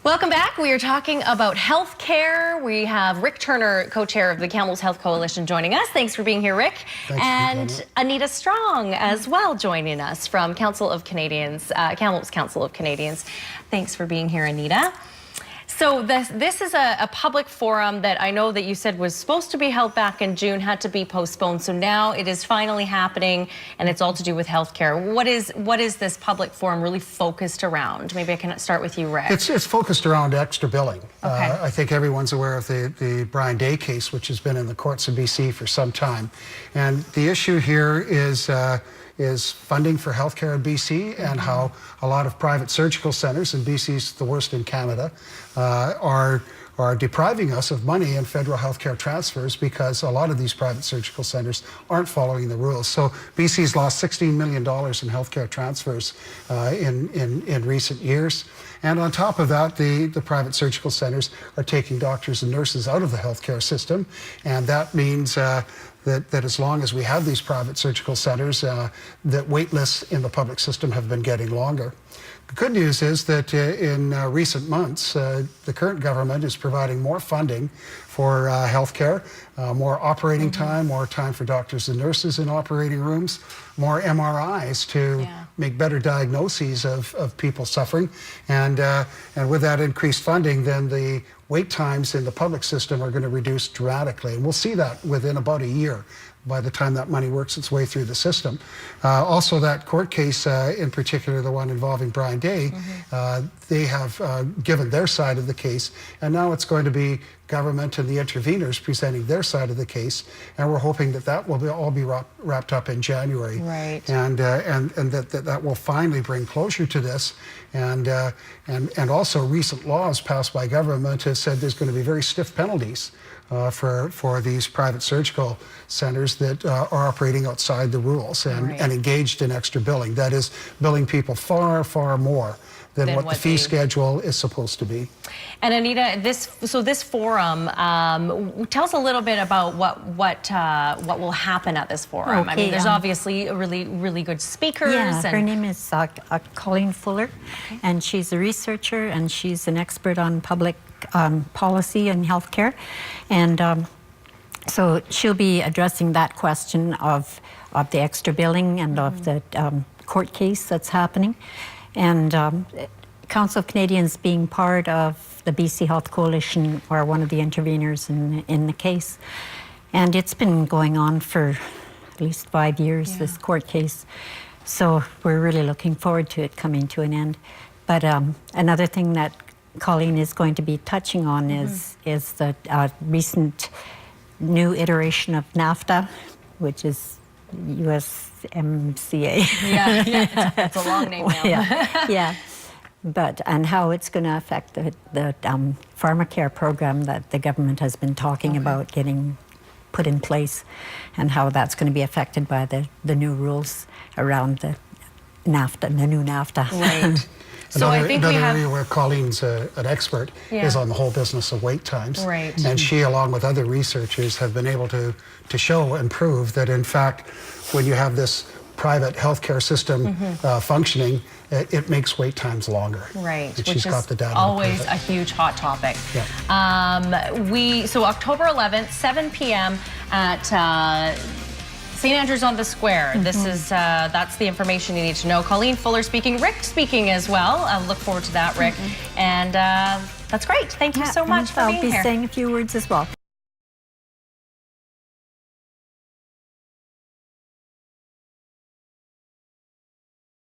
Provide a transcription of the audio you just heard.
Welcome back. We are talking about health care. We have Rick Turner, co-chair of the Kamloops Health Coalition, joining us. Thanks for being here, Rick. Thanks and Anita Strong as well joining us from Kamloops Council of Canadians. Thanks for being here, Anita. So this is a public forum that I know that you said was supposed to be held back in June, had to be postponed. So now it is finally happening, and it's all to do with healthcare. What is this public forum really focused around? Maybe I can start with you, Rick. It's focused around extra billing. Okay. I think everyone's aware of the Brian Day case, which has been in the courts of BC for some time. And the issue here is funding for healthcare in BC and how a lot of private surgical centers, and BC's the worst in Canada, are depriving us of money in federal healthcare transfers because a lot of these private surgical centers aren't following the rules. So BC's lost $16 million in healthcare transfers in recent years. And on top of that, the private surgical centers are taking doctors and nurses out of the healthcare system. And that means that as long as we have these private surgical centers, that wait lists in the public system have been getting longer. The good news is that in recent months, the current government is providing more funding for healthcare, more operating time, more time for doctors and nurses in operating rooms, more MRIs to make better diagnoses of people suffering. And with that increased funding, then the wait times in the public system are going to reduce dramatically. And we'll see that within about a year by the time that money works its way through the system. Also, that court case, in particular the one involving Brian Day, they have given their side of the case, and now it's going to be government and the interveners presenting their side of the case, and we're hoping that that will all be wrapped up in January. Right. And that will finally bring closure to this. And also recent laws passed by government have said there's going to be very stiff penalties for these private surgical centers that are operating outside the rules and engaged in extra billing. That is, billing people far, far more than what the fee schedule is supposed to be. And Anita, this forum, tell us a little bit about what will happen at this forum. Okay, I mean, there's obviously really good speakers. Yeah, her name is Colleen Fuller, and she's a researcher and she's an expert on public policy and healthcare, and so she'll be addressing that question of the extra billing and of the court case that's happening. And Council of Canadians, being part of the BC Health Coalition, are one of the interveners in the case. And it's been going on for at least 5 years, this court case. So we're really looking forward to it coming to an end. But another thing that Colleen is going to be touching on is the recent new iteration of NAFTA, which is USMCA. Yeah, it's a long name now. Yeah. And how it's going to affect the pharmacare program that the government has been talking about getting put in place, and how that's going to be affected by the new rules around the NAFTA, the new NAFTA. Right. So I think another area where Colleen's an expert is on the whole business of wait times. Right. And she, along with other researchers, have been able to show and prove that, in fact, when you have this private healthcare system functioning, it makes wait times longer. Right, and which she's got the data is always a huge hot topic. Yeah. So October 11th, 7 p.m. at St. Andrews on the Square. This is that's the information you need to know. Colleen Fuller speaking, Rick speaking as well. I look forward to that, Rick. And that's great. Thank you so much for being here. I'll be saying a few words as well.